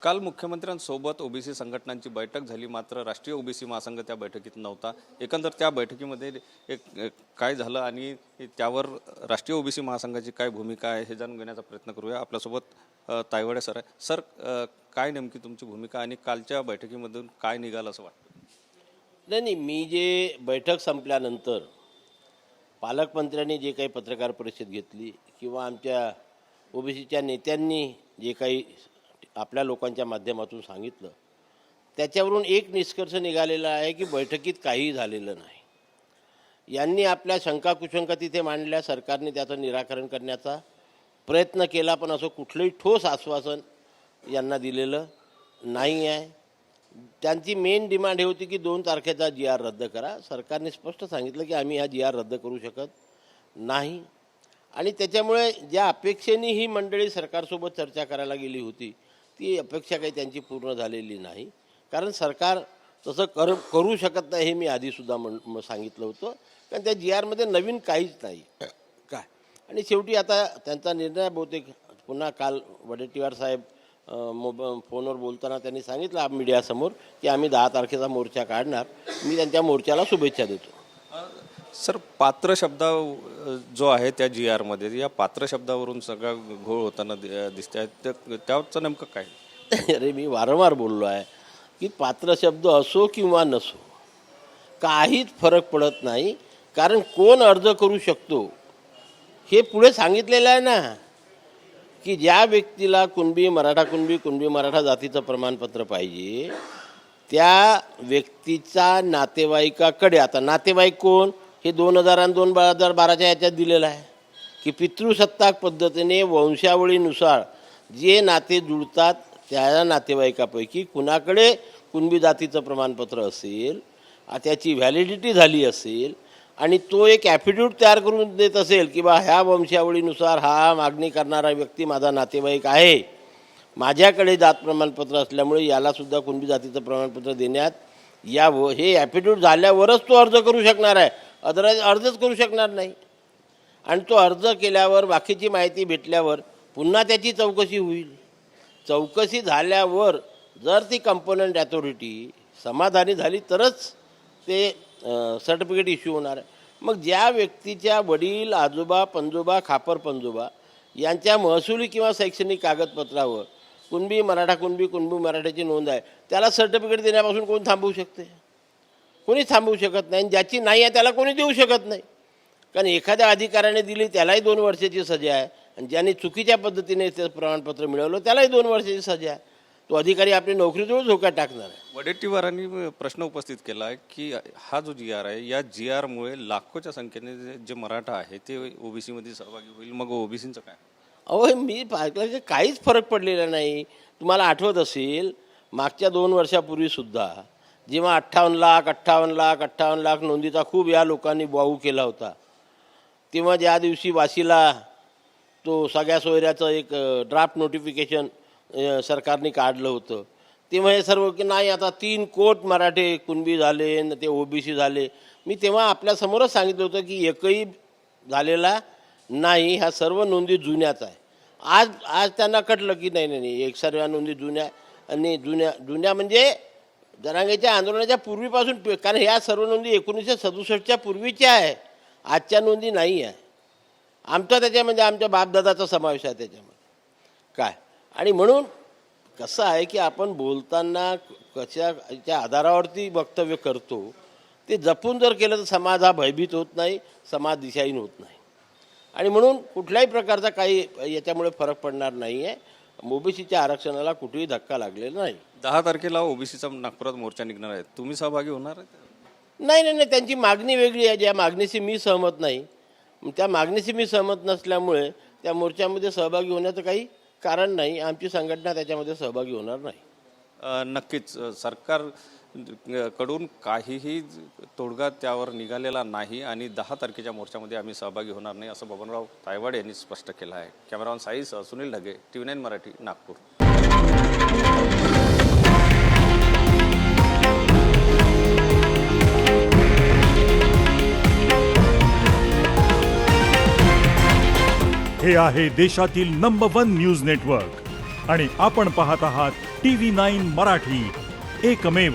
काल मुख्यमंत्र्यांसोबत ओबीसी संघटनांची बैठक झाली, मात्र राष्ट्रीय ओबीसी महासंघ त्या बैठकीत नव्हता। एकंदर त्या बैठकीमध्ये काय झालं आणि त्यावर राष्ट्रीय ओबीसी महासंघाची काय भूमिका आहे हे जाणून घेण्याचा प्रयत्न करूया। आपल्यासोबत तायवाडे सर आहे। सर, काय नेमकी तुमची भूमिका आणि कालच्या बैठकीमधून काय निघालं असं वाटतं? नाही, मी जे बैठक संपल्यानंतर पालकमंत्र्यांनी जे काही पत्रकार परिषद घेतली किंवा आमच्या ओबीसीच्या नेत्यांनी जे काही आपल्या लोकांच्या माध्यमातून सांगितलं, त्याच्यावरून एक निष्कर्ष निघालेला आहे की बैठकीत काहीही झालेलं नाही। यांनी आपल्या शंका कुशंका तिथे मांडल्या, सरकारने त्याचं निराकरण करण्याचा प्रयत्न केला, पण असं कुठलंही ठोस आश्वासन यांना दिलेलं नाही आहे। त्यांची मेन डिमांड ही होती की 2 तारखेचा GR रद्द करा। सरकारने स्पष्ट सांगितलं की आम्ही हा GR रद्द करू शकत नाही, आणि त्याच्यामुळे ज्या अपेक्षेने ही मंडळी सरकारसोबत चर्चा करायला गेली होती ती अपेक्षा काही त्यांची पूर्ण झालेली नाही। कारण सरकार तसं करू शकत नाही हे मी आधीसुद्धा सांगितलं होतं, कारण त्या GRमध्ये नवीन काहीच नाही काय। आणि शेवटी आता त्यांचा निर्णय बहुतेक पुन्हा काल वडेट्टीवार साहेब फोनवर बोलताना त्यांनी सांगितलं मीडियासमोर की आम्ही 10 तारखेचा मोर्चा काढणार। मी त्यांच्या मोर्चाला शुभेच्छा देतो। सर, पात्र शब्द जो आहे त्या GRमध्ये, या पात्र शब्दावरून सगळा घोळ होताना दिसत आहे, त्याचं नेमकं काय? अरे, मी वारंवार बोललो आहे की पात्र शब्द असो किंवा नसो काहीच फरक पडत नाही, कारण कोण अर्ज करू शकतो हे पुढे सांगितलेलं आहे ना, की ज्या व्यक्तीला कुणबी मराठा जातीचं प्रमाणपत्र पाहिजे त्या व्यक्तीचा नातेवाईकाकडे, आता नातेवाईक कोण हे 2000 आणि 2012च्या याच्यात दिलेलं आहे की पितृसत्ताक पद्धतीने वंशावळीनुसार जे नाते जुळतात त्या नातेवाईकापैकी कुणाकडे कुणबी जातीचं प्रमाणपत्र असेल, त्याची व्हॅलिडिटी झाली असेल आणि तो एक ॲफिडेविट तयार करून देत असेल की बा ह्या वंशावळीनुसार हा मागणी करणारा व्यक्ती माझा नातेवाईक आहे, माझ्याकडे जात प्रमाणपत्र असल्यामुळे यालासुद्धा कुणबी जातीचं प्रमाणपत्र देण्यात यावं, हे ॲफिडेविट झाल्यावरच तो अर्ज करू शकणार आहे, अदरवाईज अर्जच करू शकणार नाही। आणि तो अर्ज केल्यावर बाकीची माहिती भेटल्यावर पुन्हा त्याची चौकशी होईल। चौकशी झाल्यावर जर ती कंपोनंट अथॉरिटी समाधानी झाली तरच ते सर्टिफिकेट इश्यू होणार आहे। मग ज्या व्यक्तीच्या वडील, आजोबा, पणजोबा, खापर पणजोबा यांच्या महसुली किंवा शैक्षणिक कागदपत्रावर कुणबी मराठ्याची नोंद आहे, त्याला सर्टिफिकेट देण्यापासून कोण थांबवू शकते? कोणी थांबवू शकत नाही। ज्याची नाही आहे त्याला कोणी देऊ शकत नाही, कारण एखाद्या अधिकाऱ्याने दिली त्यालाही 2 वर्षाची सजा आहे, आणि ज्यांनी चुकीच्या पद्धतीने ते प्रमाणपत्र मिळवलं त्यालाही 2 वर्षाची सजा आहे। तो अधिकारी आपली नोकरीजवळ धोक्यात टाकणार आहे। वडेट्टीवारांनी प्रश्न उपस्थित केला आहे की हा जो GR आहे, या GRमुळे लाखोच्या संख्येने जे मराठा आहे ते ओबीसीमध्ये सहभागी होईल, मग ओबीसीचं काय? अहो, मी पाहिलं की काहीच फरक पडलेला नाही। तुम्हाला आठवत असेल मागच्या 2 वर्षापूर्वीसुद्धा जेव्हा 58 लाख नोंदीचा खूप या लोकांनी बाऊ केला होता, तेव्हा ज्या दिवशी वाशीला तो सगळ्या सोयऱ्याचं एक ड्राफ्ट नोटिफिकेशन सरकारने काढलं होतं, तेव्हा हे सर्व की नाही आता 3 कोट मराठे कुणबी झाले न ते ओबीसी झाले। मी तेव्हा आपल्यासमोरच सांगितलं होतं की एकही झालेला नाही, ह्या सर्व नोंदी जुन्याच आहे। आज त्यांना कटलं की नाही, एक सर्व नोंदी जुन्या, आणि जुन्या म्हणजे जरांगेच्या आंदोलनाच्या पूर्वीपासून, कारण ह्या सर्व नोंदी 1967च्या पूर्वीच्या आहे, आजच्या नोंदी नाही आहे। आमचा त्याच्यामध्ये आमच्या बापदादाचा समावेश आहे त्याच्यामध्ये काय। आणि म्हणून कसं आहे की आपण बोलताना कशाच्या आधारावरती वक्तव्य करतो ते जपून जर केलं तर समाज हा भयभीत होत नाही, समाज दिशाहीन होत नाही, आणि म्हणून कुठल्याही प्रकारचा काही याच्यामुळे फरक पडणार नाही आहे। ओबीसीच्या आरक्षणाला कुठेही धक्का लागलेला नाही। 10 तारखेला ओबीसीचा नागपुरात मोर्चा निघणार आहे, तुम्ही सहभागी होणार आहे? नाही, त्यांची मागणी वेगळी आहे, ज्या मागणीशी मी सहमत नाही। त्या मागणीशी मी सहमत नसल्यामुळे त्या मोर्चामध्ये सहभागी होण्याचं काही कारण नाही, आमची संघटना त्याच्यामध्ये सहभागी होणार नाही। नक्कीच सरकार कडून काहीही तोडगा त्यावर निघालेला नाही आणि 10 तारखेच्या मोर्चामध्ये आम्ही सहभागी होणार नाही, असं बबनराव तायवाडे यांनी स्पष्ट केलं आहे। कॅमेरामॅन साईसह सुनील ढगे, TV9 मराठी, नागपूर। हे आहे देशातील नंबर 1 न्यूज नेटवर्क आणि आपण पाहत आहात TV9 मराठी, एकमेव